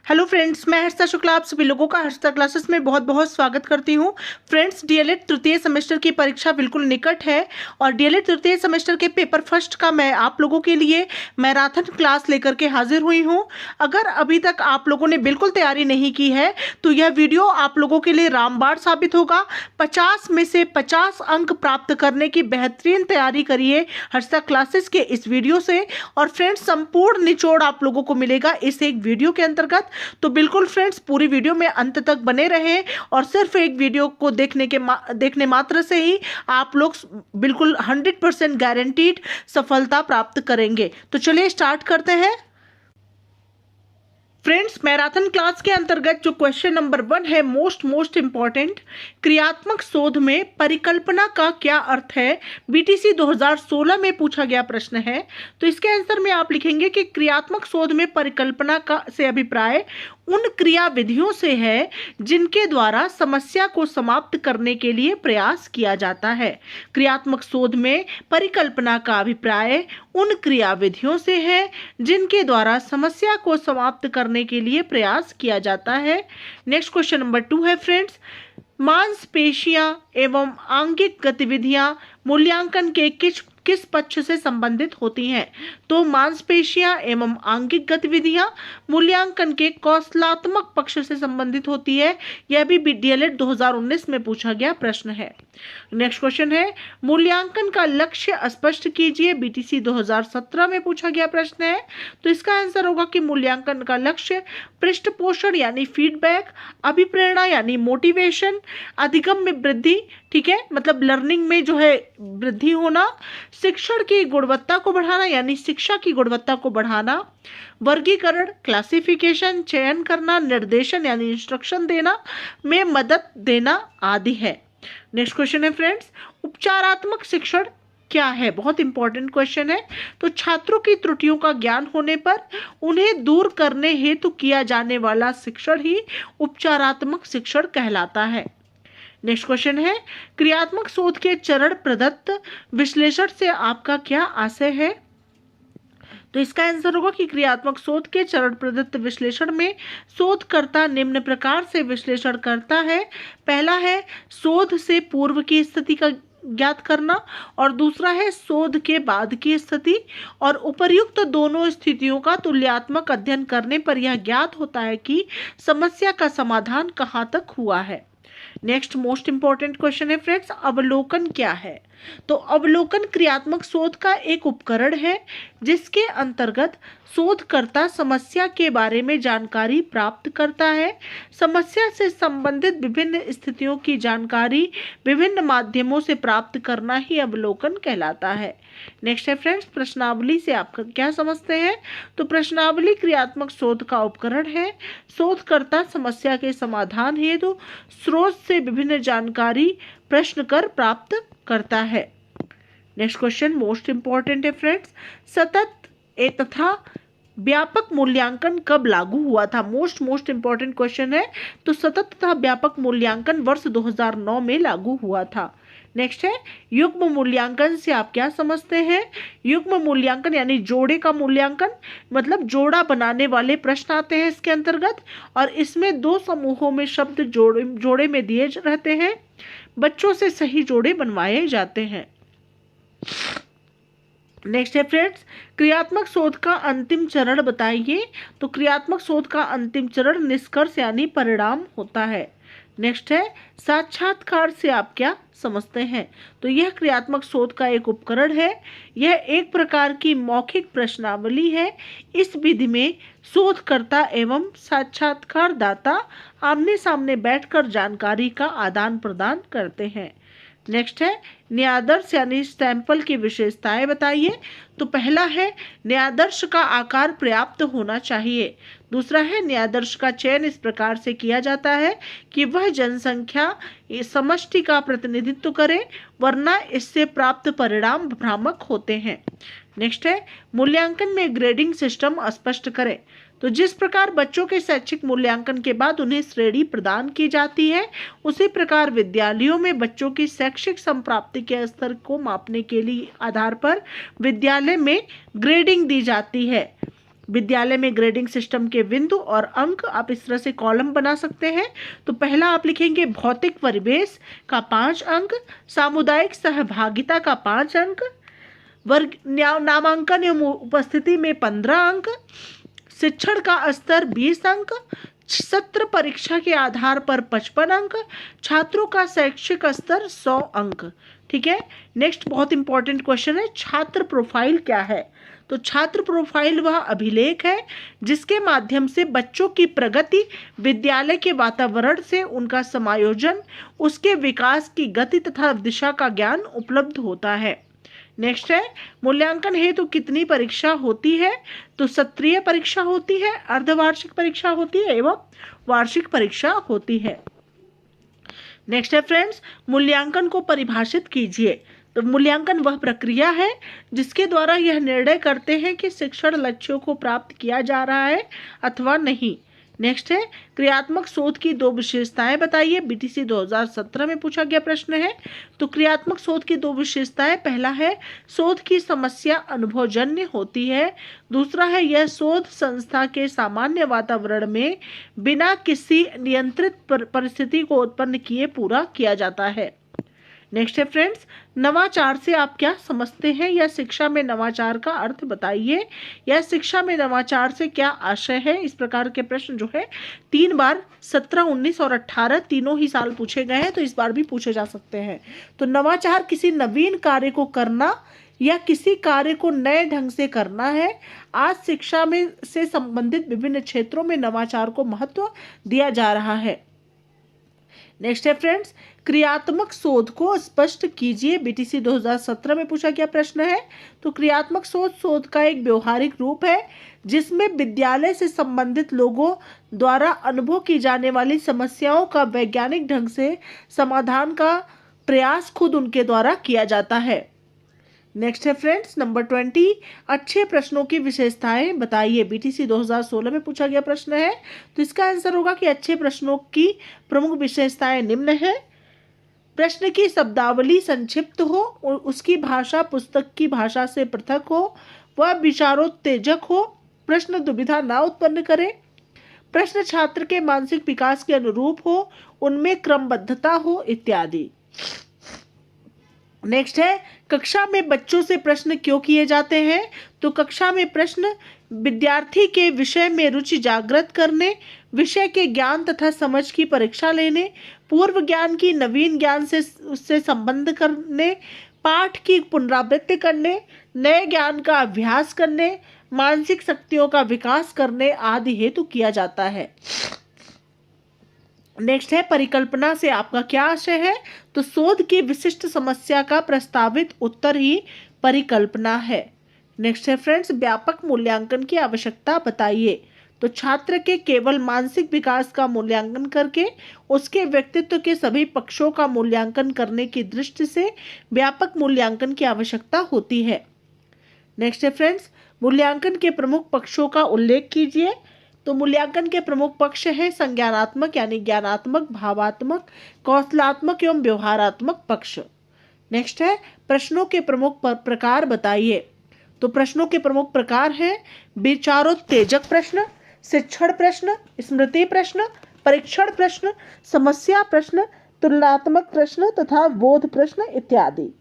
Hello friends, मैं हर्षिता शुक्ला आप सभी लोगों का हर्षिता क्लासेस में बहुत बहुत स्वागत करती हूं। फ्रेंड्स, डीएलएड तृतीय सेमेस्टर की परीक्षा बिल्कुल निकट है और डीएलएड तृतीय सेमेस्टर के पेपर फर्स्ट का मैं आप लोगों के लिए मैराथन क्लास लेकर के हाजिर हुई हूं। अगर अभी तक आप लोगों ने बिल्कुल तैयारी नहीं की है तो यह वीडियो आप लोगों के लिए रामबाण साबित होगा। 50 में से 50 अंक प्राप्त करने की बेहतरीन तैयारी करिए हर्षिता क्लासेस के इस वीडियो से। और फ्रेंड्स, संपूर्ण निचोड़ आप लोगों को मिलेगा इस एक वीडियो के अंतर्गत, तो बिल्कुल फ्रेंड्स पूरी वीडियो में अंत तक बने रहें और सिर्फ एक वीडियो को देखने मात्र से ही आप लोग बिल्कुल 100% गारंटीड सफलता प्राप्त करेंगे। तो चलिए स्टार्ट करते हैं। फ्रेंड्स, मैराथन क्लास के अंतर्गत जो क्वेश्चन नंबर 1 है, मोस्ट इंपॉर्टेंट, क्रियात्मक शोध में परिकल्पना का क्या अर्थ है, बीटीसी 2016 में पूछा गया प्रश्न है। तो इसके आंसर में आप लिखेंगे कि क्रियात्मक शोध में परिकल्पना का से अभिप्राय उन क्रिया विधियों से है जिनके द्वारा समस्या को समाप्त करने के लिए प्रयास किया जाता है। क्रियात्मक शोध में परिकल्पना का अभिप्राय उन क्रिया विधियों से है जिनके द्वारा समस्या को समाप्त करने के लिए प्रयास किया जाता है। नेक्स्ट क्वेश्चन नंबर 2 है फ्रेंड्स, मांसपेशियां एवं आंगिक गतिविधियां मूल्यांकन के किस पक्ष से संबंधित होती हैं। तो मांसपेशियां एवं आंगिक गतिविधियां मूल्यांकन के कौशलात्मक पक्ष से संबंधित होती है। यह भी डीएलएड 2019 में पूछा गया प्रश्न है। नेक्स्ट क्वेश्चन है, मूल्यांकन का लक्ष्य स्पष्ट कीजिए, बीटीसी 2017 में पूछा गया प्रश्न है। तो इसका आंसर होगा कि मूल्यांकन का लक्ष्य पृष्ठपोषण यानी फीडबैक, अभिप्रेरणा यानी मोटिवेशन, अधिगम में वृद्धि, ठीक है, मतलब लर्निंग में जो है वृद्धि होना, शिक्षण की गुणवत्ता को बढ़ाना यानी शिक्षा की गुणवत्ता को बढ़ाना, वर्गीकरण क्लासिफिकेशन, चयन करना, निर्देशन यानी इंस्ट्रक्शन देना में मदद देना आदि है। नेक्स्ट क्वेश्चन है फ्रेंड्स, उपचारात्मक शिक्षण क्या है, बहुत इंपॉर्टेंट क्वेश्चन है। तो छात्रों की त्रुटियों का ज्ञान होने पर उन्हें दूर करने हेतु किया जाने वाला शिक्षण ही उपचारात्मक शिक्षण कहलाता है। नेक्स्ट क्वेश्चन है, क्रियात्मक शोध के चरण प्रदत्त विश्लेषण से आपका क्या आशय है। तो इसका आंसर होगा कि क्रियात्मक शोध के चरण प्रदत्त विश्लेषण में शोधकर्ता निम्न प्रकार से विश्लेषण करता है। पहला है शोध से पूर्व की स्थिति का ज्ञात करना और दूसरा है शोध के बाद की स्थिति, और उपर्युक्त दोनों स्थितियों का तुलनात्मक अध्ययन करने पर यह ज्ञात होता है कि समस्या का समाधान कहाँ तक हुआ है। नेक्स्ट मोस्ट इंपॉर्टेंट क्वेश्चन है फ्रेंड्स, अवलोकन क्या है। तो अवलोकन क्रियात्मक शोध का एक उपकरण है जिसके अंतर्गत शोधकर्ता समस्या के बारे में जानकारी प्राप्त करता है। समस्या से संबंधित विभिन्न स्थितियों की जानकारी विभिन्न माध्यमों से प्राप्त करना ही अवलोकन कहलाता है। नेक्स्ट है फ्रेंड्स, प्रश्नावली से आप क्या समझते हैं। तो प्रश्नावली क्रियात्मक शोध का उपकरण है। शोधकर्ता समस्या के समाधान हेतु स्रोत से विभिन्न जानकारी प्रश्न कर प्राप्त करता है। नेक्स्ट क्वेश्चन मोस्ट इंपॉर्टेंट है फ्रेंड्स, सतत तथा व्यापक मूल्यांकन कब लागू हुआ था। मोस्ट इंपॉर्टेंट क्वेश्चन है। तो सतत तथा व्यापक मूल्यांकन वर्ष 2009 में लागू हुआ था। नेक्स्ट है, युग्म मूल्यांकन से आप क्या समझते हैं। युग्म मूल्यांकन यानी जोड़े का मूल्यांकन, मतलब जोड़ा बनाने वाले प्रश्न आते हैं इसके अंतर्गत, और इसमें दो समूहों में शब्द जोड़े में दिए रहते हैं। बच्चों से सही जोड़े बनवाए जाते हैं। नेक्स्ट है फ्रेंड्स, क्रियात्मक शोध का अंतिम चरण बताइए। तो क्रियात्मक शोध का अंतिम चरण निष्कर्ष यानी परिणाम होता है। नेक्स्ट है, साक्षात्कार से आप क्या समझते हैं। तो यह क्रियात्मक शोध का एक उपकरण है। यह एक प्रकार की मौखिक प्रश्नावली है। इस विधि में शोधकर्ता एवं साक्षात्कारदाता आमने सामने बैठकर जानकारी का आदान प्रदान करते हैं। नेक्स्ट है, न्यायादर्श यानी सैंपल की विशेषताएं बताइए। तो पहला है, न्यायादर्श का आकार पर्याप्त होना चाहिए। दूसरा है, न्यायादर्श का चयन इस प्रकार से किया जाता है कि वह जनसंख्या समष्टि का प्रतिनिधित्व करे, वरना इससे प्राप्त परिणाम भ्रामक होते हैं। नेक्स्ट है, मूल्यांकन में ग्रेडिंग सिस्टम स्पष्ट करें। तो जिस प्रकार बच्चों के शैक्षिक मूल्यांकन के बाद उन्हें श्रेणी प्रदान की जाती है, उसी प्रकार विद्यालयों में बच्चों की शैक्षिक संप्राप्ति के स्तर को मापने के लिए आधार पर विद्यालय में ग्रेडिंग दी जाती है। विद्यालय में ग्रेडिंग सिस्टम के बिंदु और अंक आप इस तरह से कॉलम बना सकते हैं। तो पहला आप लिखेंगे भौतिक परिवेश का 5 अंक, सामुदायिक सहभागिता का 5 अंक, वर्ग नामांकन एवं उपस्थिति में 15 अंक, शिक्षण का स्तर 20 अंक, सत्र परीक्षा के आधार पर 55 अंक, छात्रों का शैक्षिक स्तर 100 अंक। ठीक है। नेक्स्ट बहुत इंपॉर्टेंट क्वेश्चन है, छात्र प्रोफाइल क्या है? तो छात्र प्रोफाइल वह अभिलेख है जिसके माध्यम से बच्चों की प्रगति, विद्यालय के वातावरण से उनका समायोजन, उसके विकास की गति तथा दिशा का ज्ञान उपलब्ध होता है। नेक्स्ट है, मूल्यांकन हेतु कितनी परीक्षा होती है? तो सत्रीय परीक्षा होती है, अर्धवार्षिक परीक्षा होती है एवं वार्षिक परीक्षा होती है। नेक्स्ट है फ्रेंड्स, मूल्यांकन को परिभाषित कीजिए। तो मूल्यांकन वह प्रक्रिया है जिसके द्वारा यह निर्णय करते हैं कि शिक्षण लक्ष्यों को प्राप्त किया जा रहा है अथवा नहीं। नेक्स्ट है, क्रियात्मक शोध की 2 विशेषताएं बताइए। बीटीसी 2017 में पूछा गया प्रश्न है। तो क्रियात्मक शोध की 2 विशेषताएं, पहला है शोध की समस्या अनुभवजन्य होती है, दूसरा है यह शोध संस्था के सामान्य वातावरण में बिना किसी नियंत्रित परिस्थिति को उत्पन्न किए पूरा किया जाता है। नेक्स्ट है फ्रेंड्स, नवाचार से आप क्या समझते हैं या शिक्षा में नवाचार का अर्थ बताइए, या शिक्षा में नवाचार से क्या आशय है। इस प्रकार के प्रश्न जो है 3 बार 17, 19 और 18 तीनों ही साल पूछे गए हैं, तो इस बार भी पूछे जा सकते हैं। तो नवाचार किसी नवीन कार्य को करना या किसी कार्य को नए ढंग से करना है। आज शिक्षा में से संबंधित विभिन्न क्षेत्रों में नवाचार को महत्व दिया जा रहा है। नेक्स्ट है फ्रेंड्स, क्रियात्मक शोध को स्पष्ट कीजिए। बीटीसी 2017 में पूछा गया प्रश्न है। तो क्रियात्मक शोध का एक व्यवहारिक रूप है जिसमें विद्यालय से संबंधित लोगों द्वारा अनुभव की जाने वाली समस्याओं का वैज्ञानिक ढंग से समाधान का प्रयास खुद उनके द्वारा किया जाता है। नेक्स्ट है फ्रेंड्स, नंबर 20, अच्छे प्रश्नों की विशेषताएं बताइए। बीटीसी 2016 में पूछा गया प्रश्न है। तो इसका आंसर होगा कि अच्छे प्रश्नों की प्रमुख विशेषताएं निम्न है। प्रश्न की शब्दावली संक्षिप्त हो, उसकी भाषा पुस्तक की भाषा से पृथक हो, वह विचारोत्तेजक हो, प्रश्न दुविधा ना उत्पन्न करे, प्रश्न छात्र के मानसिक विकास के अनुरूप हो, उनमें क्रमबद्धता हो इत्यादि। नेक्स्ट है, कक्षा में बच्चों से प्रश्न क्यों किए जाते हैं? तो कक्षा में प्रश्न विद्यार्थी के विषय में रुचि जागृत करने, विषय के ज्ञान तथा समझ की परीक्षा लेने, पूर्व ज्ञान की नवीन ज्ञान से उससे संबंध करने, पाठ की पुनरावृत्ति करने, नए ज्ञान का अभ्यास करने, मानसिक शक्तियों का विकास करने आदि हेतु किया जाता है। नेक्स्ट है, परिकल्पना से आपका क्या आशय है? तो शोध की विशिष्ट समस्या का प्रस्तावित उत्तर ही परिकल्पना है। नेक्स्ट है फ्रेंड्स, व्यापक मूल्यांकन की आवश्यकता बताइए। तो छात्र के केवल मानसिक विकास का मूल्यांकन करके उसके व्यक्तित्व के सभी पक्षों का मूल्यांकन करने की दृष्टि से व्यापक मूल्यांकन की आवश्यकता होती है। नेक्स्ट है फ्रेंड्स, मूल्यांकन के प्रमुख पक्षों का उल्लेख कीजिए। तो मूल्यांकन के प्रमुख पक्ष है संज्ञानात्मक यानी ज्ञानात्मक, भावात्मक, कौशलात्मक एवं व्यवहारात्मक पक्ष। नेक्स्ट है, प्रश्नों के प्रमुख प्रकार बताइए। तो प्रश्नों के प्रमुख प्रकार हैं विचारोत्तेजक प्रश्न, शिक्षण प्रश्न, स्मृति प्रश्न, परीक्षण प्रश्न, समस्या प्रश्न, तुलनात्मक प्रश्न तथा बोध प्रश्न इत्यादि।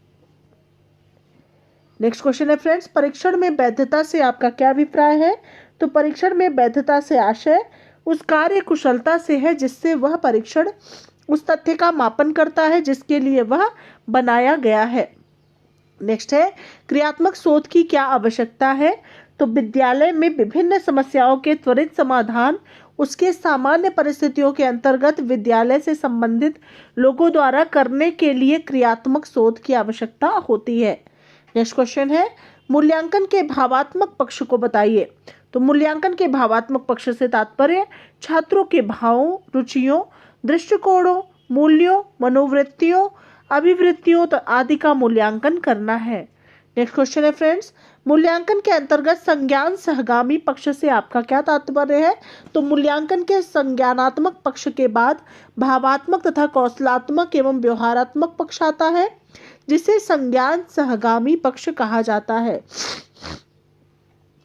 नेक्स्ट क्वेश्चन है फ्रेंड्स, परीक्षण में वैधता से आपका क्या अभिप्राय है? तो परीक्षण में वैधता से आशय उस कार्य कुशलता से है जिससे वह परीक्षण उस तथ्य का मापन करता है जिसके लिए वह बनाया गया है। नेक्स्ट है, क्रियात्मक शोध की क्या आवश्यकता है? तो विद्यालय में विभिन्न समस्याओं के त्वरित समाधान उसके सामान्य परिस्थितियों के अंतर्गत विद्यालय से संबंधित लोगों द्वारा करने के लिए क्रियात्मक शोध की आवश्यकता होती है। नेक्स्ट क्वेश्चन है, मूल्यांकन के भावात्मक पक्ष को बताइए। तो मूल्यांकन के भावात्मक पक्ष से तात्पर्य छात्रों के भावों, रुचियों, दृष्टिकोणों, मूल्यों, मनोवृत्तियों, अभिवृत्तियों आदि का मूल्यांकन करना है। नेक्स्ट क्वेश्चन है फ्रेंड्स, मूल्यांकन के अंतर्गत संज्ञान सहगामी पक्ष से आपका क्या तात्पर्य है? तो मूल्यांकन के संज्ञानात्मक पक्ष के बाद भावात्मक तथा कौशलात्मक एवं व्यवहारात्मक पक्ष आता है जिसे संज्ञान सहगामी पक्ष कहा जाता है।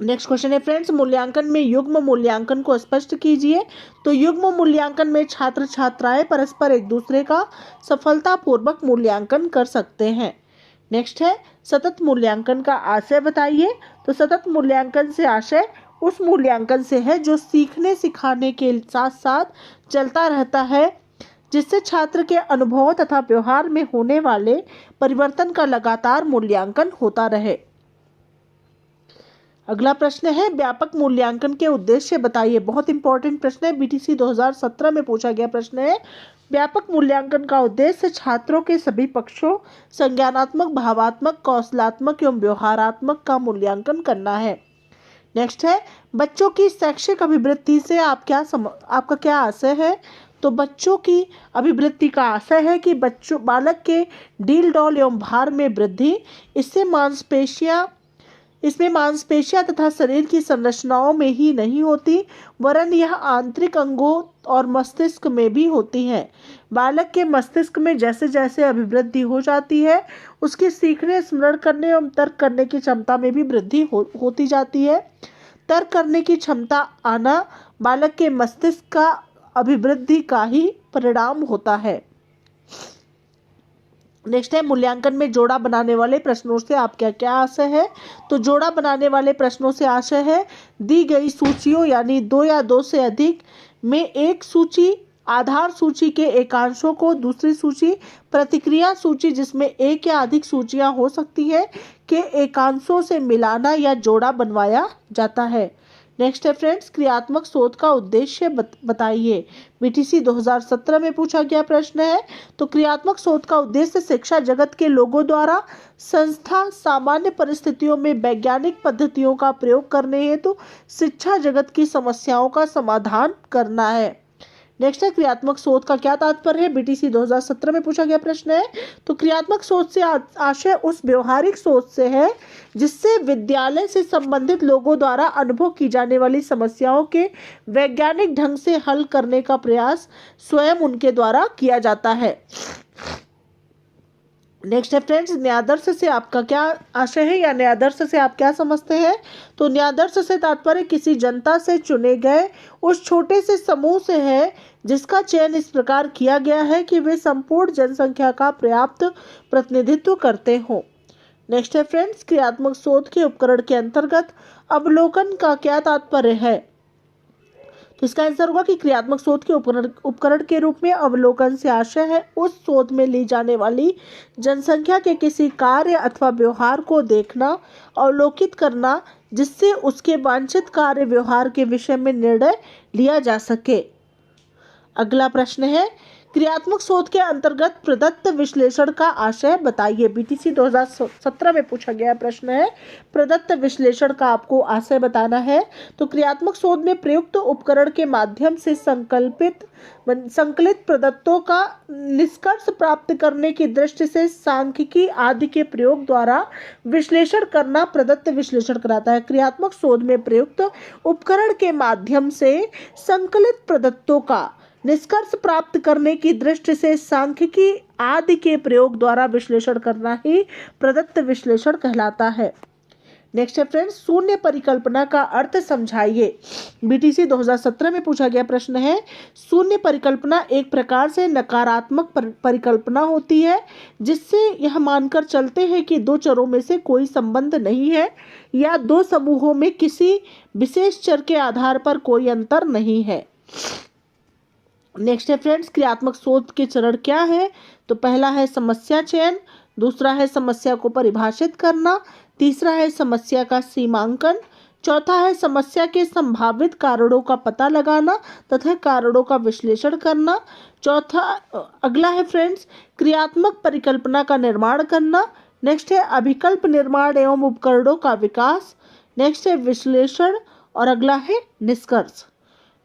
नेक्स्ट क्वेश्चन है फ्रेंड्स, मूल्यांकन में युग्म मूल्यांकन को स्पष्ट कीजिए। तो युग्म मूल्यांकन में छात्र छात्राएं परस्पर एक दूसरे का सफलतापूर्वक मूल्यांकन कर सकते हैं। नेक्स्ट है, सतत मूल्यांकन का आशय बताइए। तो सतत मूल्यांकन से आशय उस मूल्यांकन से है जो सीखने सिखाने के साथ साथ चलता रहता है, जिससे छात्र के अनुभव तथा व्यवहार में होने वाले परिवर्तन का लगातार मूल्यांकन होता रहे। अगला प्रश्न है, व्यापक मूल्यांकन के उद्देश्य बताइए। बहुत इंपॉर्टेंट प्रश्न है, बीटीसी 2017 में पूछा गया प्रश्न है। व्यापक मूल्यांकन का उद्देश्य छात्रों के सभी पक्षों, संज्ञानात्मक, भावात्मक, कौशलात्मक एवं व्यवहारात्मक का मूल्यांकन करना है। नेक्स्ट है, बच्चों की शैक्षिक अभिवृद्धि से आपका क्या आशय है। तो बच्चों की अभिवृद्धि का आशय है कि बालक के डील डौल एवं भार में वृद्धि, इसमें मांसपेशियां तथा शरीर की संरचनाओं में ही नहीं होती, वरन यह आंतरिक अंगों और मस्तिष्क में भी होती है। बालक के मस्तिष्क में जैसे जैसे अभिवृद्धि हो जाती है, उसकी सीखने, स्मरण करने एवं तर्क करने की क्षमता में भी वृद्धि होती जाती है। तर्क करने की क्षमता आना बालक के मस्तिष्क का अभिवृद्धि का ही परिणाम होता है। नेक्स्ट है, मूल्यांकन में जोड़ा बनाने वाले प्रश्नों से आपका क्या आशय है। तो जोड़ा बनाने वाले प्रश्नों से आशय है, दी गई सूचियों यानी 2 या 2 से अधिक में एक सूची, आधार सूची के एकांशों को दूसरी सूची, प्रतिक्रिया सूची जिसमें एक या अधिक सूचियां हो सकती है के एकांशों से मिलाना या जोड़ा बनवाया जाता है। नेक्स्ट है फ्रेंड्स, क्रियात्मक शोध का उद्देश्य बताइए। बीटीसी 2017 में पूछा गया प्रश्न है। तो क्रियात्मक शोध का उद्देश्य शिक्षा जगत के लोगों द्वारा संस्था सामान्य परिस्थितियों में वैज्ञानिक पद्धतियों का प्रयोग करने हेतु शिक्षा जगत की समस्याओं का समाधान करना है। नेक्स्ट है, क्रियात्मक शोध का क्या तात्पर्य है। बीटीसी 2017 में पूछा गया प्रश्न है। तो क्रियात्मक शोध से आशय उस व्यवहारिक शोध से है जिससे विद्यालय से संबंधित लोगों द्वारा अनुभव की जाने वाली समस्याओं के वैज्ञानिक ढंग से हल करने का प्रयास स्वयं उनके द्वारा किया जाता है। नेक्स्ट है फ्रेंड्स, न्यायादर्श से आपका क्या आशय है या न्यायादर्श से आप क्या समझते हैं। तो न्यायादर्श से तात्पर्य किसी जनता से चुने गए उस छोटे से समूह से है जिसका चयन इस प्रकार किया गया है कि वे संपूर्ण जनसंख्या का पर्याप्त प्रतिनिधित्व करते हों। नेक्स्ट है फ्रेंड्स, क्रियात्मक शोध के उपकरण के अंतर्गत अवलोकन का क्या तात्पर्य है। तो इसका आंसर होगा कि क्रियात्मक शोध के उपकरण के रूप में अवलोकन से आशय है उस शोध में ली जाने वाली जनसंख्या के किसी कार्य अथवा व्यवहार को देखना, अवलोकित करना, जिससे उसके वांछित कार्य व्यवहार के विषय में निर्णय लिया जा सके। अगला प्रश्न है, क्रियात्मक शोध के अंतर्गत प्रदत्त विश्लेषण का आशय बताइए। बीटीसी 2017 में पूछा गया प्रश्न है, प्रदत्त विश्लेषण का आपको आशय बताना है। तो क्रियात्मक शोध में प्रयुक्त उपकरण के माध्यम से संकलित प्रदत्तों का निष्कर्ष प्राप्त करने की दृष्टि से सांख्यिकी आदि के प्रयोग द्वारा विश्लेषण करना प्रदत्त विश्लेषण कराता है। क्रियात्मक शोध में प्रयुक्त उपकरण के माध्यम से संकलित प्रदत्तों का निष्कर्ष प्राप्त करने की दृष्टि से सांख्यिकी आदि के प्रयोग द्वारा विश्लेषण करना ही प्रदत्त विश्लेषण कहलाता है। नेक्स्ट है फ्रेंड्स, शून्य परिकल्पना का अर्थ समझाइए। बीटीसी 2017 में पूछा गया प्रश्न है। शून्य परिकल्पना एक प्रकार से नकारात्मक परिकल्पना होती है जिससे यह मानकर चलते हैं कि दो चरों में से कोई संबंध नहीं है या दो समूहों में किसी विशेष चर के आधार पर कोई अंतर नहीं है। नेक्स्ट है फ्रेंड्स, क्रियात्मक शोध के चरण क्या है। तो पहला है समस्या चयन, दूसरा है समस्या को परिभाषित करना, तीसरा है समस्या का सीमांकन, चौथा है समस्या के संभावित कारणों का पता लगाना तथा कारणों का विश्लेषण करना। अगला है फ्रेंड्स, क्रियात्मक परिकल्पना का निर्माण करना। नेक्स्ट है अभिकल्प निर्माण एवं उपकरणों का विकास। नेक्स्ट है विश्लेषण और अगला है निष्कर्ष।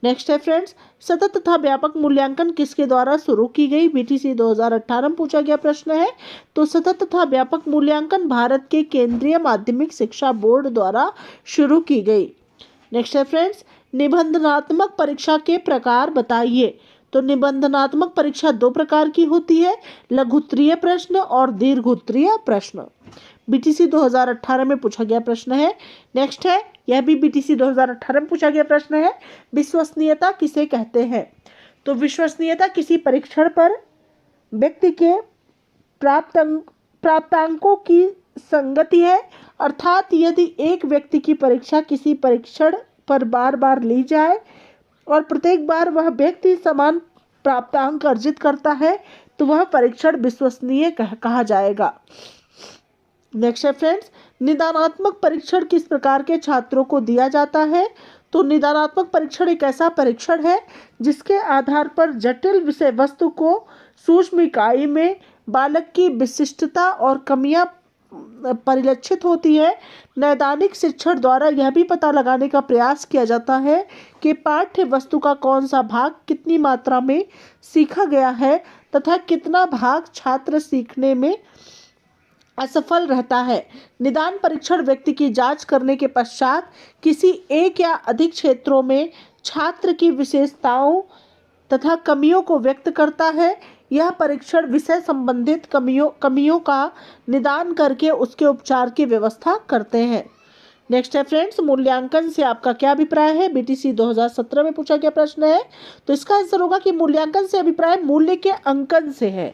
नेक्स्ट है फ्रेंड्स, सतत तथा व्यापक मूल्यांकन किसके द्वारा शुरू की गई। बीटीसी 2018 में पूछा गया प्रश्न है। तो सतत तथा व्यापक मूल्यांकन भारत के केंद्रीय माध्यमिक शिक्षा बोर्ड द्वारा शुरू की गई। नेक्स्ट है फ्रेंड्स, निबंधनात्मक परीक्षा के प्रकार बताइए। तो निबंधनात्मक परीक्षा 2 प्रकार की होती है, लघुत्तरीय प्रश्न और दीर्घोत्तरीय प्रश्न। बीटीसी 2018 में पूछा गया प्रश्न है। नेक्स्ट है यह भी बीटीसी 2018 में पूछा गया प्रश्न है। विश्वसनीयता किसे कहते हैं? तो विश्वसनीयता किसी परीक्षण पर व्यक्ति के प्राप्तांकों की संगति है, अर्थात यदि एक व्यक्ति की परीक्षा किसी परीक्षण पर बार बार ली जाए और प्रत्येक बार वह व्यक्ति समान प्राप्तांक अर्जित करता है तो वह परीक्षण विश्वसनीय कहा जाएगा। नेक्स्ट है फ्रेंड्स, निदानात्मक परीक्षण किस प्रकार के छात्रों को दिया जाता है? तो निदानात्मक परीक्षण एक ऐसा परीक्षण है जिसके आधार पर जटिल विषय वस्तु को सूक्ष्म इकाई में बालक की विशिष्टता और कमियां परिलक्षित होती है। नैदानिक शिक्षण द्वारा यह भी पता लगाने का प्रयास किया जाता है कि पाठ्य वस्तु का कौन सा भाग कितनी मात्रा में सीखा गया है तथा कितना भाग छात्र सीखने में असफल रहता है। निदान परीक्षण व्यक्ति की जांच करने के पश्चात किसी एक या अधिक क्षेत्रों में छात्र की विशेषताओं तथा कमियों को व्यक्त करता है। यह परीक्षण विषय संबंधित कमियों का निदान करके उसके उपचार की व्यवस्था करते हैं। नेक्स्ट है फ्रेंड्स, मूल्यांकन से आपका क्या अभिप्राय है? बीटीसी 2017 में पूछा गया प्रश्न है। तो इसका आंसर होगा कि मूल्यांकन से अभिप्राय मूल्य के अंकन से है।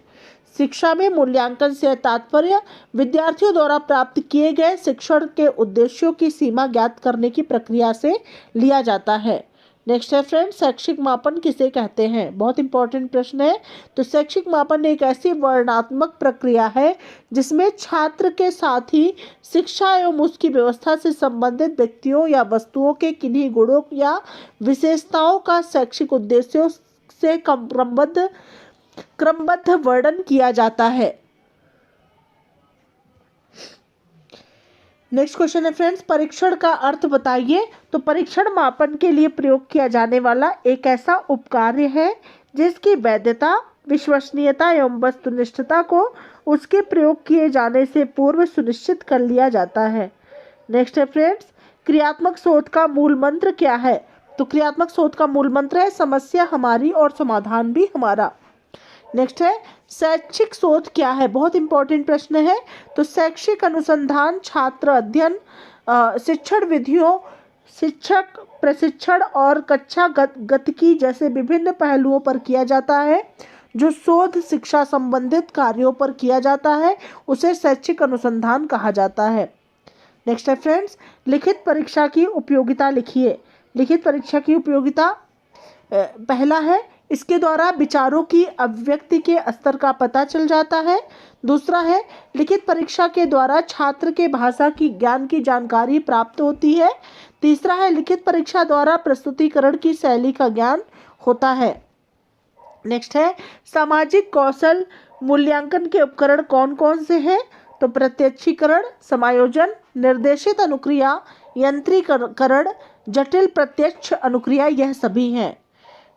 शिक्षा में मूल्यांकन से तात्पर्य विद्यार्थियों द्वारा प्राप्त किए गए शिक्षण के उद्देश्यों की सीमा ज्ञात करने की प्रक्रिया से लिया जाता है। नेक्स्ट है फ्रेंड्स, शैक्षिक मापन किसे कहते हैं? बहुत इंपॉर्टेंट प्रश्न है। तो शैक्षिक मापन एक ऐसी वर्णनात्मक प्रक्रिया है जिसमें छात्र के साथ ही शिक्षा एवं उसकी व्यवस्था से संबंधित व्यक्तियों या वस्तुओं के किन्हीं गुणों या विशेषताओं का शैक्षिक उद्देश्यों से क्रमबद्ध वर्णन किया जाता है। नेक्स्ट क्वेश्चन है फ्रेंड्स, परीक्षण का अर्थ बताइए। तो परीक्षण मापन के लिए प्रयोग किया जाने वाला एक ऐसा उपकार्य है जिसकी वैधता, विश्वसनीयता एवं वस्तुनिष्ठता को उसके प्रयोग किए जाने से पूर्व सुनिश्चित कर लिया जाता है। नेक्स्ट है फ्रेंड्स, क्रियात्मक शोध का मूल मंत्र क्या है? तो क्रियात्मक शोध का मूल मंत्र है समस्या हमारी और समाधान भी हमारा। नेक्स्ट है, शैक्षिक शोध क्या है? बहुत इंपॉर्टेंट प्रश्न है। तो शैक्षिक अनुसंधान छात्र अध्ययन, शिक्षण विधियों, शिक्षक प्रशिक्षण और कक्षा गतिकी जैसे विभिन्न पहलुओं पर किया जाता है। जो शोध शिक्षा संबंधित कार्यों पर किया जाता है उसे शैक्षिक अनुसंधान कहा जाता है। नेक्स्ट है फ्रेंड्स, लिखित परीक्षा की उपयोगिता लिखिए। लिखित परीक्षा की उपयोगिता पहला है, इसके द्वारा विचारों की अभिव्यक्ति के स्तर का पता चल जाता है। दूसरा है, लिखित परीक्षा के द्वारा छात्र के भाषा की ज्ञान की जानकारी प्राप्त होती है। तीसरा है, लिखित परीक्षा द्वारा प्रस्तुतिकरण की शैली का ज्ञान होता है। नेक्स्ट है, सामाजिक कौशल मूल्यांकन के उपकरण कौन कौन से हैं? तो प्रत्यक्षीकरण, समायोजन, निर्देशित अनुक्रिया, यंत्रीकरण, जटिल प्रत्यक्ष अनुक्रिया, यह सभी हैं।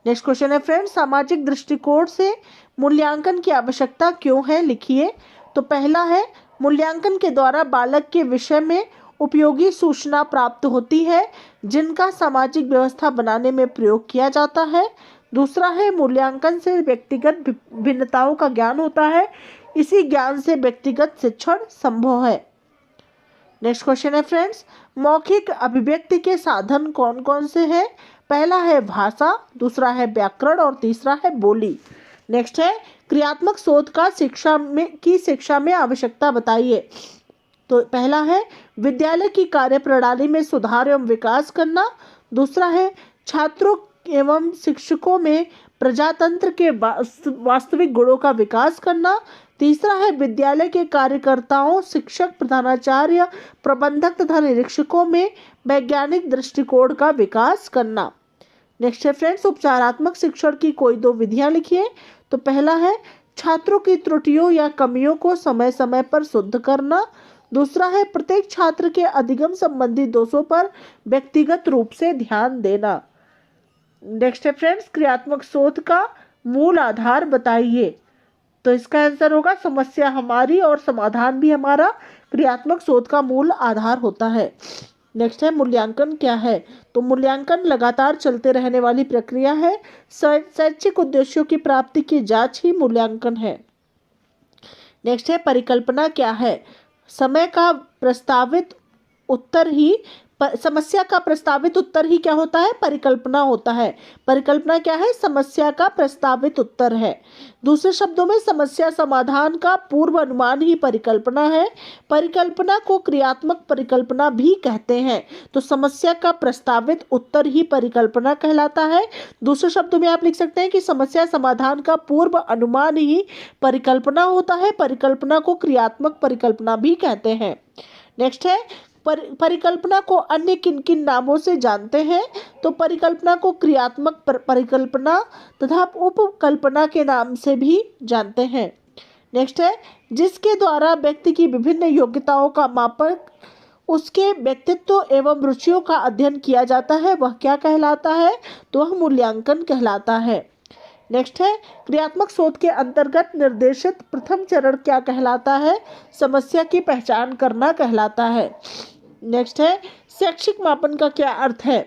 नेक्स्ट क्वेश्चन है फ्रेंड्स, सामाजिक दृष्टिकोण से मूल्यांकन की आवश्यकता क्यों है? लिखिए। तो पहला है, मूल्यांकन के द्वारा बालक के विषय में उपयोगी सूचना प्राप्त होती है जिनका सामाजिक व्यवस्था बनाने में प्रयोग किया जाता है। दूसरा है, मूल्यांकन से व्यक्तिगत भिन्नताओं का ज्ञान होता है, इसी ज्ञान से व्यक्तिगत शिक्षण संभव है। नेक्स्ट क्वेश्चन है फ्रेंड्स, मौखिक अभिव्यक्ति के साधन कौन कौन से हैं? पहला है भाषा, दूसरा है व्याकरण और तीसरा है बोली। नेक्स्ट है, क्रियात्मक शोध का शिक्षा में आवश्यकता बताइए। तो पहला है, विद्यालय की कार्यप्रणाली में सुधार एवं विकास करना। दूसरा है, छात्रों एवं शिक्षकों में प्रजातंत्र के वास्तविक गुणों का विकास करना। तीसरा है, विद्यालय के कार्यकर्ताओं, शिक्षक, प्रधानाचार्य, प्रबंधक तथा निरीक्षकों में वैज्ञानिक दृष्टिकोण का विकास करना। नेक्स्ट है फ्रेंड्स, उपचारात्मक शिक्षण की कोई दो विधियां लिखिए। तो पहला है, छात्रों की त्रुटियों या कमियों को समय समय पर शुद्ध करना। दूसरा है, प्रत्येक छात्र के अधिगम संबंधी दोषों पर व्यक्तिगत रूप से ध्यान देना। नेक्स्ट है फ्रेंड्स, क्रियात्मक शोध का मूल आधार बताइए। तो इसका आंसर होगा समस्या हमारी और समाधान भी हमारा क्रियात्मक शोध का मूल आधार होता है। नेक्स्ट है, मूल्यांकन क्या है? तो मूल्यांकन लगातार चलते रहने वाली प्रक्रिया है। शैक्षिक उद्देश्यों की प्राप्ति की जांच ही मूल्यांकन है। नेक्स्ट है, परिकल्पना क्या है? समय का प्रस्तावित उत्तर ही समस्या का प्रस्तावित उत्तर ही क्या होता है? परिकल्पना होता है। परिकल्पना क्या है? समस्या का प्रस्तावित उत्तर है। दूसरे शब्दों में समस्या समाधान का पूर्व अनुमान ही परिकल्पना है। परिकल्पना को क्रियात्मक परिकल्पना भी कहते हैं। तो समस्या का प्रस्तावित उत्तर ही परिकल्पना कहलाता है। दूसरे शब्दों में आप लिख सकते हैं कि समस्या समाधान का पूर्व अनुमान ही परिकल्पना होता है। परिकल्पना को क्रियात्मक परिकल्पना भी कहते हैं। नेक्स्ट है, परिकल्पना को अन्य किन किन नामों से जानते हैं? तो परिकल्पना को क्रियात्मक परिकल्पना तथा उपकल्पना के नाम से भी जानते हैं। नेक्स्ट है, जिसके द्वारा व्यक्ति की विभिन्न योग्यताओं का मापन, उसके व्यक्तित्व एवं रुचियों का अध्ययन किया जाता है, वह क्या कहलाता है? तो वह मूल्यांकन कहलाता है। नेक्स्ट है, क्रियात्मक शोध के अंतर्गत निर्देशित प्रथम चरण क्या कहलाता है? समस्या की पहचान करना कहलाता है। नेक्स्ट है, शैक्षिक मापन का क्या अर्थ है?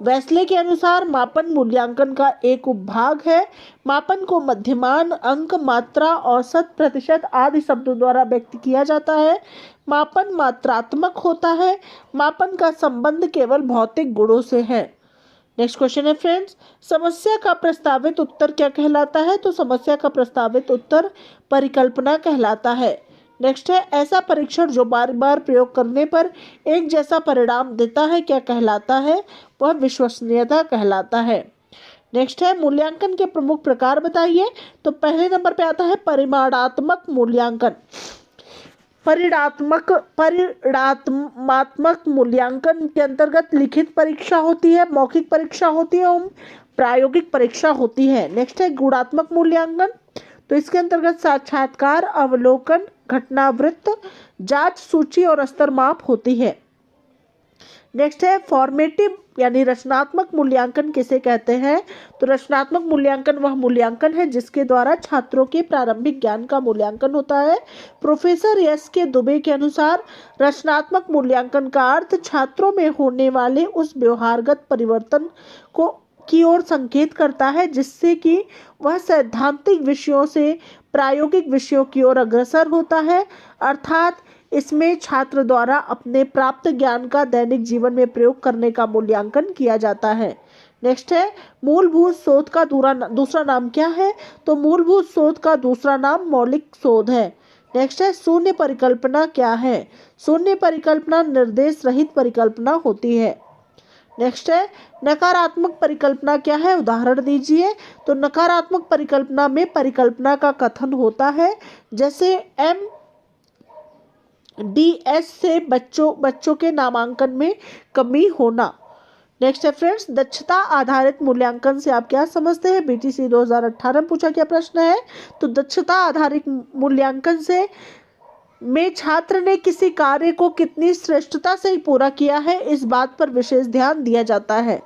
वेस्ले के अनुसार मापन मूल्यांकन का एक उपभाग है। मापन को मध्यमान, अंक, मात्रा, औसत, प्रतिशत आदि शब्दों द्वारा व्यक्त किया जाता है। मापन मात्रात्मक होता है। मापन का संबंध केवल भौतिक गुणों से है। नेक्स्ट क्वेश्चन है फ्रेंड्स, समस्या का प्रस्तावित उत्तर क्या कहलाता है? तो समस्या का प्रस्तावित उत्तर परिकल्पना कहलाता है। नेक्स्ट है, ऐसा परीक्षण जो बार बार प्रयोग करने पर एक जैसा परिणाम देता है क्या कहलाता है? वह विश्वसनीयता कहलाता है। नेक्स्ट है, मूल्यांकन के प्रमुख प्रकार बताइए। तो पहले नंबर पे आता है परिमाणात्मक मूल्यांकन। परिणात्मक मूल्यांकन के अंतर्गत लिखित परीक्षा होती है, मौखिक परीक्षा होती है और प्रायोगिक परीक्षा होती है। नेक्स्ट है गुणात्मक मूल्यांकन। तो इसके अंतर्गत साक्षात्कार, अवलोकन, घटनावृत्त, जांच, सूची और स्तर माप होती है। नेक्स्ट है फॉर्मेटिव यानी रचनात्मक मूल्यांकन किसे कहते हैं? तो रचनात्मक मूल्यांकन वह मूल्यांकन है जिसके द्वारा छात्रों के प्रारंभिक ज्ञान का मूल्यांकन होता है। प्रोफेसर एस के दुबे के अनुसार रचनात्मक मूल्यांकन का अर्थ छात्रों में होने वाले उस व्यवहारगत परिवर्तन की ओर संकेत करता है जिससे कि वह सैद्धांतिक विषयों से प्रायोगिक विषयों की ओर अग्रसर होता है। अर्थात इसमें छात्र द्वारा अपने प्राप्त ज्ञान का दैनिक जीवन में प्रयोग करने का मूल्यांकन किया जाता है। नेक्स्ट है मूलभूत शोध का दूसरा नाम क्या है? तो मूलभूत शोध का दूसरा नाम मौलिक शोध है। नेक्स्ट है शून्य परिकल्पना क्या है? शून्य परिकल्पना निर्देश रहित परिकल्पना होती है। नेक्स्ट है नकारात्मक परिकल्पना क्या है? उदाहरण दीजिए। तो नकारात्मक परिकल्पना में परिकल्पना का कथन होता है जैसे MDS से बच्चों के नामांकन में कमी होना। नेक्स्ट है फ्रेंड्स दक्षता आधारित मूल्यांकन से आप क्या समझते हैं? BTC 2018 में पूछा गया प्रश्न है। तो दक्षता आधारित मूल्यांकन से में छात्र ने किसी कार्य को कितनी श्रेष्ठता से पूरा किया है इस बात पर विशेष ध्यान दिया जाता है।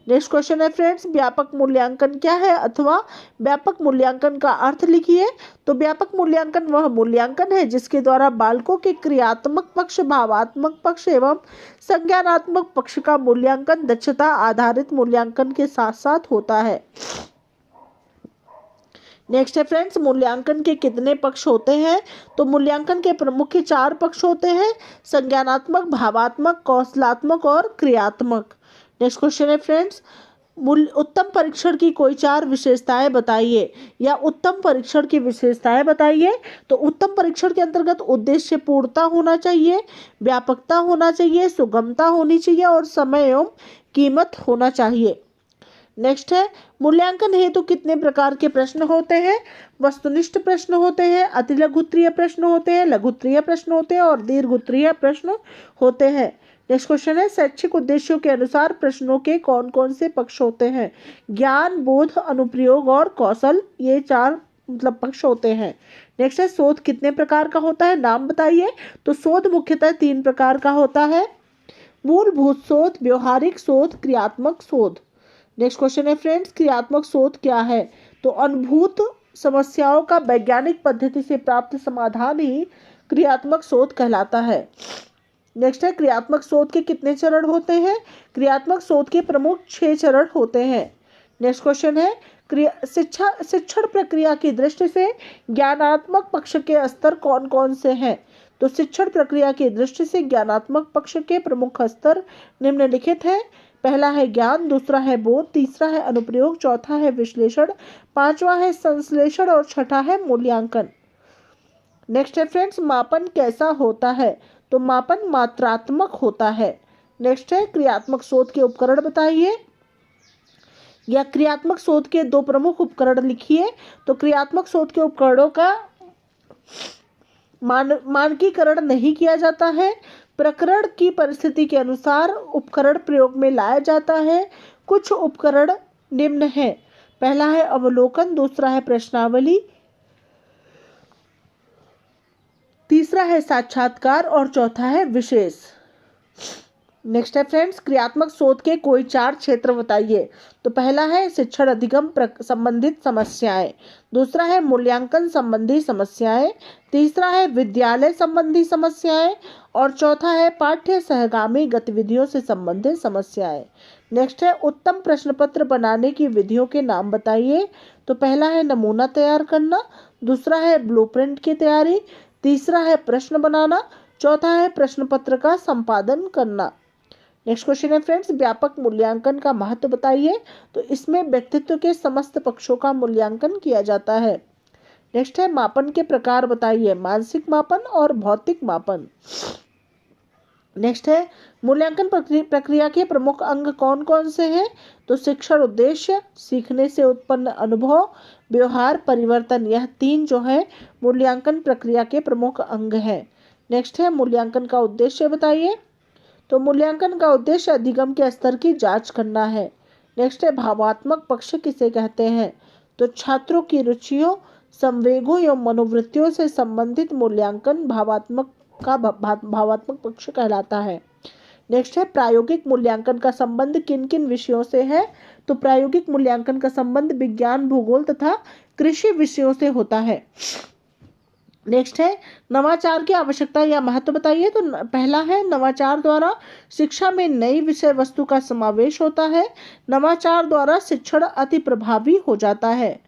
नेक्स्ट क्वेश्चन है फ्रेंड्स व्यापक मूल्यांकन क्या है अथवा व्यापक मूल्यांकन का अर्थ लिखिए। तो व्यापक मूल्यांकन वह मूल्यांकन है जिसके द्वारा बालकों के क्रियात्मक पक्ष, भावात्मक पक्ष एवं संज्ञानात्मक पक्ष का मूल्यांकन दक्षता आधारित मूल्यांकन के साथ साथ होता है। नेक्स्ट है फ्रेंड्स मूल्यांकन के कितने पक्ष होते हैं? तो मूल्यांकन के प्रमुख 4 पक्ष होते हैं, संज्ञानात्मक, भावात्मक, कौशलात्मक और क्रियात्मक। नेक्स्ट क्वेश्चन है फ्रेंड्स उत्तम परीक्षण की कोई 4 विशेषताएं बताइए या उत्तम परीक्षण की विशेषताएं बताइए। तो उत्तम परीक्षण के अंतर्गत उद्देश्य पूर्णता होना चाहिए, व्यापकता होना चाहिए, सुगमता होनी चाहिए और समय एवं कीमत होना चाहिए। नेक्स्ट है मूल्यांकन हेतु कितने प्रकार के प्रश्न होते हैं? वस्तुनिष्ठ प्रश्न होते हैं, अतिलघुत्तरीय प्रश्न होते हैं, लघुत्तरीय प्रश्न होते हैं और दीर्घोत्तरीय प्रश्न होते हैं। नेक्स्ट क्वेश्चन है शैक्षिक उद्देश्यों के अनुसार प्रश्नों के कौन कौन से पक्ष होते हैं? ज्ञान, बोध, अनुप्रयोग और कौशल, ये 4 पक्ष होते हैं। नेक्स्ट है शोध कितने प्रकार का होता है? नाम बताइए। तो शोध मुख्यतः 3 प्रकार का होता है, मूलभूत शोध, व्यवहारिक शोध, क्रियात्मक शोध। नेक्स्ट क्वेश्चन है फ्रेंड्स क्रियात्मक शोध क्या है? तो अनुभूत समस्याओं का वैज्ञानिक पद्धति से प्राप्त समाधान ही क्रियात्मक शोध कहलाता है। नेक्स्ट है क्रियात्मक शोध के कितने चरण होते हैं? क्रियात्मक शोध के प्रमुख 6 चरण होते हैं। नेक्स्ट क्वेश्चन है शिक्षण प्रक्रिया की दृष्टि से ज्ञानात्मक पक्ष के स्तर कौन कौन से हैं? तो शिक्षण प्रक्रिया की दृष्टि से ज्ञानात्मक पक्ष के प्रमुख स्तर निम्नलिखित है। पहला है ज्ञान, दूसरा है बोध, तीसरा है अनुप्रयोग, चौथा है विश्लेषण, पांचवा है संश्लेषण और छठा है मूल्यांकन। नेक्स्ट है फ्रेंड्स, मापन कैसा होता है? तो मापन मात्रात्मक होता है। नेक्स्ट है क्रियात्मक शोध के उपकरण बताइए, या क्रियात्मक शोध के दो प्रमुख उपकरण लिखिए। तो क्रियात्मक शोध के उपकरणों का मानकीकरण नहीं किया जाता है। प्रकरण की परिस्थिति के अनुसार उपकरण प्रयोग में लाया जाता है। कुछ उपकरण निम्न है। पहला है अवलोकन, दूसरा है प्रश्नावली, तीसरा है साक्षात्कार और चौथा है विशेष। नेक्स्ट है फ्रेंड्स, क्रियात्मक शोध के कोई 4 क्षेत्र बताइए। तो पहला है शिक्षण अधिगम संबंधित समस्याएं, दूसरा है मूल्यांकन संबंधी समस्याएं, तीसरा है विद्यालय संबंधी समस्याएं और चौथा है पाठ्य सहगामी गतिविधियों से संबंधित समस्याएं। नेक्स्ट है उत्तम प्रश्न पत्र बनाने की विधियों के नाम बताइए। तो पहला है नमूना तैयार करना, दूसरा है ब्लूप्रिंट की तैयारी, तीसरा है प्रश्न बनाना, चौथा है प्रश्न पत्र का संपादन करना। नेक्स्ट क्वेश्चन है फ्रेंड्स, व्यापक मूल्यांकन का महत्व बताइए। तो इसमें व्यक्तित्व के समस्त पक्षों का मूल्यांकन किया जाता है। नेक्स्ट है मापन के प्रकार बताइए, मानसिक मापन और भौतिक मापन। नेक्स्ट है मूल्यांकन प्रक्रिया के प्रमुख अंग कौन कौन से हैं? तो शिक्षण उद्देश्य, सीखने से उत्पन्न अनुभव, व्यवहार परिवर्तन, यह 3 जो है मूल्यांकन प्रक्रिया के प्रमुख अंग हैं। नेक्स्ट है मूल्यांकन का उद्देश्य बताइए। तो मूल्यांकन का उद्देश्य अधिगम के स्तर की जांच करना है। नेक्स्ट है भावात्मक पक्ष किसे कहते हैं? तो छात्रों की रुचियों, संवेगों एवं मनोवृत्तियों से संबंधित मूल्यांकन भावात्मक पक्ष कहलाता है। नेक्स्ट है प्रायोगिक मूल्यांकन का संबंध किन किन विषयों से है? तो प्रायोगिक मूल्यांकन का संबंध विज्ञान, भूगोल तथा कृषि विषयों से होता है। नेक्स्ट है नवाचार की आवश्यकता या महत्व बताइए। तो पहला है नवाचार द्वारा शिक्षा में नई विषय वस्तु का समावेश होता है। नवाचार द्वारा शिक्षण अति प्रभावी हो जाता है।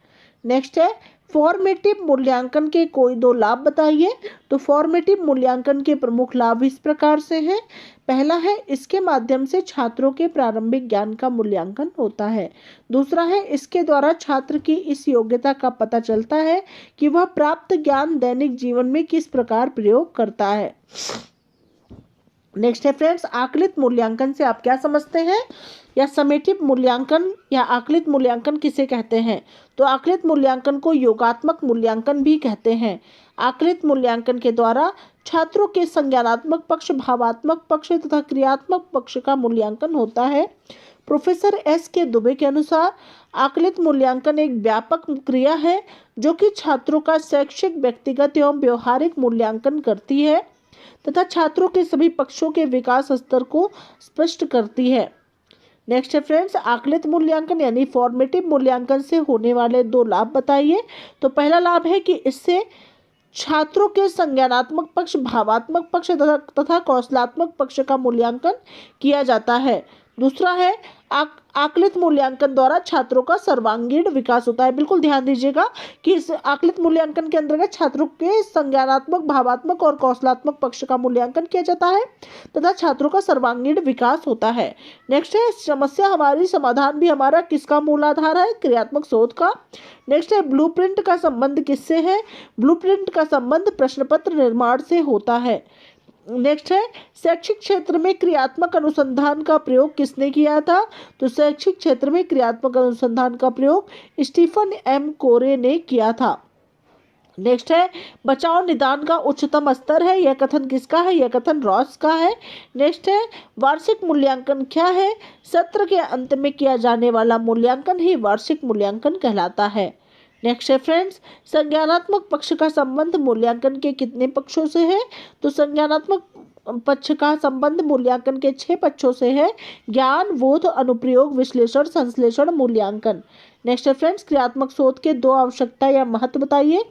नेक्स्ट है फॉर्मेटिव मूल्यांकन के कोई 2 लाभ बताइए। तो फॉर्मेटिव मूल्यांकन के प्रमुख लाभ इस प्रकार से हैं। पहला है इसके माध्यम से छात्रों के प्रारंभिक ज्ञान का मूल्यांकन होता है। दूसरा है इसके द्वारा छात्र की इस योग्यता का पता चलता है कि वह प्राप्त ज्ञान दैनिक जीवन में किस प्रकार प्रयोग करता है। नेक्स्ट है फ्रेंड्स, आकलित मूल्यांकन से आप क्या समझते हैं, या समेटिव मूल्यांकन या आकलित मूल्यांकन किसे कहते हैं? तो आकलित मूल्यांकन को योगात्मक मूल्यांकन भी कहते हैं। आकलित मूल्यांकन के द्वारा छात्रों के संज्ञानात्मक पक्ष, भावात्मक पक्ष तथा क्रियात्मक पक्ष का मूल्यांकन होता है। प्रोफेसर एस के दुबे के अनुसार आकलित मूल्यांकन एक व्यापक क्रिया है जो कि छात्रों का शैक्षिक, व्यक्तिगत एवं व्यवहारिक मूल्यांकन करती है तथा छात्रों के सभी पक्षों के विकास स्तर को स्पष्ट करती है। नेक्स्ट है फ्रेंड्स, आकलित मूल्यांकन यानी फॉर्मेटिव मूल्यांकन से होने वाले 2 लाभ बताइए। तो पहला लाभ है कि इससे छात्रों के संज्ञानात्मक पक्ष, भावात्मक पक्ष तथा कौशलात्मक पक्ष का मूल्यांकन किया जाता है। दूसरा है आकलित मूल्यांकन द्वारा छात्रों का सर्वांगीण विकास होता है। बिल्कुल ध्यान दीजिएगा कि इस आकलित मूल्यांकन के अंतर्गत छात्रों के संज्ञानात्मक, भावात्मक और कौशलात्मक पक्ष का मूल्यांकन किया जाता है तथा छात्रों का सर्वांगीण विकास होता है। नेक्स्ट है समस्या हमारी, समाधान भी हमारा, किसका मूलाधार है? क्रियात्मक शोध का। नेक्स्ट है ब्लूप्रिंट का संबंध किससे है? ब्लूप्रिंट का संबंध प्रश्न पत्र निर्माण से होता है। नेक्स्ट है शैक्षिक क्षेत्र में क्रियात्मक अनुसंधान का प्रयोग किसने किया था? तो शैक्षिक क्षेत्र में क्रियात्मक अनुसंधान का प्रयोग स्टीफन एम कोरे ने किया था। नेक्स्ट है बचाव निदान का उच्चतम स्तर है, यह कथन किसका है? यह कथन रॉस का है। नेक्स्ट है वार्षिक मूल्यांकन क्या है? सत्र के अंत में किया जाने वाला मूल्यांकन ही वार्षिक मूल्यांकन कहलाता है। नेक्स्ट है फ्रेंड्स, संज्ञानात्मक पक्ष का संबंध मूल्यांकन के कितने पक्षों से है? तो संज्ञानात्मक पक्ष का संबंध मूल्यांकन के 6 पक्षों से है। ज्ञान, बोध, अनुप्रयोग, विश्लेषण, संश्लेषण, मूल्यांकन। नेक्स्ट है फ्रेंड्स, क्रियात्मक शोध के 2 आवश्यकता या महत्व बताइए।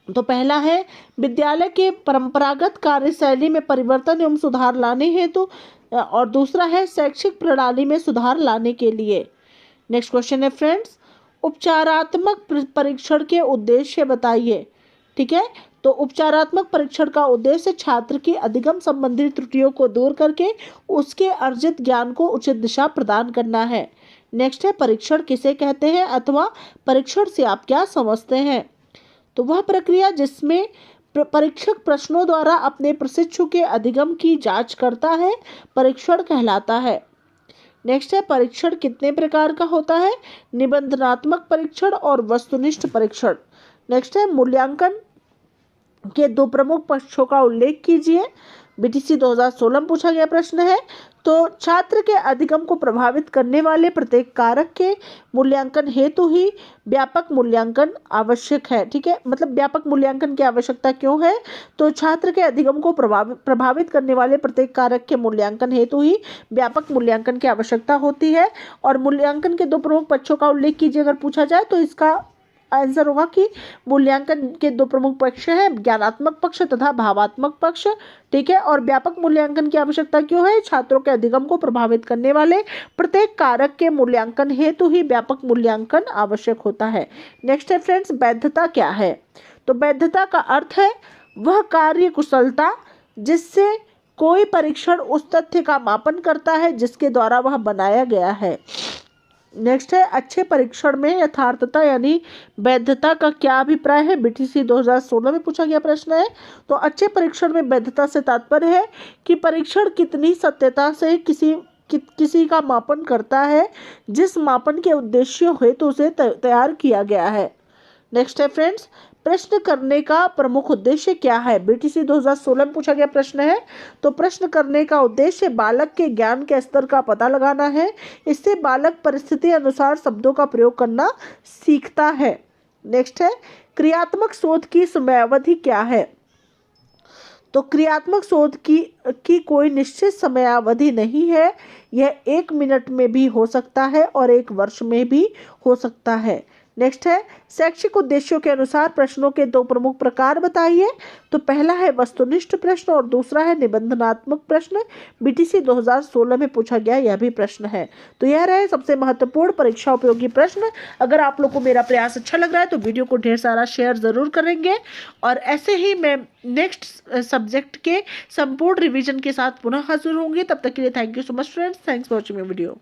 तो पहला है विद्यालय के परंपरागत कार्यशैली में परिवर्तन एवं सुधार लाने हेतु, और दूसरा है शैक्षिक प्रणाली में सुधार लाने के लिए। नेक्स्ट क्वेश्चन है फ्रेंड्स, उपचारात्मक परीक्षण के उद्देश्य बताइए। ठीक है, तो उपचारात्मक परीक्षण का उद्देश्य छात्र की अधिगम संबंधी त्रुटियों को दूर करके उसके अर्जित ज्ञान को उचित दिशा प्रदान करना है। नेक्स्ट है, परीक्षण किसे कहते हैं अथवा परीक्षण से आप क्या समझते हैं? तो वह प्रक्रिया जिसमें परीक्षक प्रश्नों द्वारा अपने प्रशिक्षु के अधिगम की जांच करता है, परीक्षण कहलाता है। नेक्स्ट है, परीक्षण कितने प्रकार का होता है? निबंधनात्मक परीक्षण और वस्तुनिष्ठ परीक्षण। नेक्स्ट है, मूल्यांकन के दो प्रमुख पक्षों का उल्लेख कीजिए। बीटीसी 2016 में पूछा गया प्रश्न है। तो छात्र के अधिगम को प्रभावित करने वाले प्रत्येक कारक के मूल्यांकन हेतु ही व्यापक मूल्यांकन आवश्यक है। ठीक है, मतलब व्यापक मूल्यांकन की आवश्यकता क्यों है? तो छात्र के अधिगम को प्रभावित करने वाले प्रत्येक कारक के मूल्यांकन हेतु ही व्यापक मूल्यांकन की आवश्यकता होती है। और मूल्यांकन के दो प्रमुख पक्षों का उल्लेख कीजिए अगर पूछा जाए तो इसका आंसर होगा कि मूल्यांकन के दो प्रमुख पक्ष हैं, ज्ञानात्मक पक्ष तथा भावात्मक पक्ष। ठीक है, और व्यापक मूल्यांकन की आवश्यकता क्यों है? छात्रों के अधिगम को प्रभावित करने वाले प्रत्येक कारक के मूल्यांकन हेतु ही व्यापक मूल्यांकन आवश्यक होता है। नेक्स्ट है फ्रेंड्स, वैधता क्या है? तो वैधता का अर्थ है वह कार्य कुशलता जिससे कोई परीक्षण उस तथ्य का मापन करता है जिसके द्वारा वह बनाया गया है। नेक्स्ट है, अच्छे परीक्षण में यथार्थता यानी वैधता का क्या अभिप्राय है? बीटीसी 2016 में पूछा गया प्रश्न है। तो अच्छे परीक्षण में वैधता से तात्पर्य है कि परीक्षण कितनी सत्यता से किसी का मापन करता है जिस मापन के उद्देश्य हेतु उसे तैयार किया गया है। नेक्स्ट है फ्रेंड्स, प्रश्न करने का प्रमुख उद्देश्य क्या है? बीटीसी 2016 में पूछा गया प्रश्न है। तो प्रश्न करने का उद्देश्य बालक के ज्ञान के स्तर का पता लगाना है। इससे बालक परिस्थिति अनुसार शब्दों का प्रयोग करना सीखता है। नेक्स्ट है, क्रियात्मक शोध की समयावधि क्या है? तो क्रियात्मक शोध की कोई निश्चित समयावधि नहीं है। यह 1 मिनट में भी हो सकता है और 1 वर्ष में भी हो सकता है। नेक्स्ट है, शैक्षिक उद्देश्यों के अनुसार प्रश्नों के दो प्रमुख प्रकार बताइए। तो पहला है वस्तुनिष्ठ प्रश्न और दूसरा है निबंधनात्मक प्रश्न। बीटीसी 2016 में पूछा गया यह भी प्रश्न है। तो यह रहे सबसे महत्वपूर्ण परीक्षा उपयोगी प्रश्न। अगर आप लोग को मेरा प्रयास अच्छा लग रहा है तो वीडियो को ढेर सारा शेयर जरूर करेंगे। और ऐसे ही मैं नेक्स्ट सब्जेक्ट के संपूर्ण रिविजन के साथ पुनः हाजिर होंगे। तब तक के लिए thank you so much friends. Thanks for watching my video.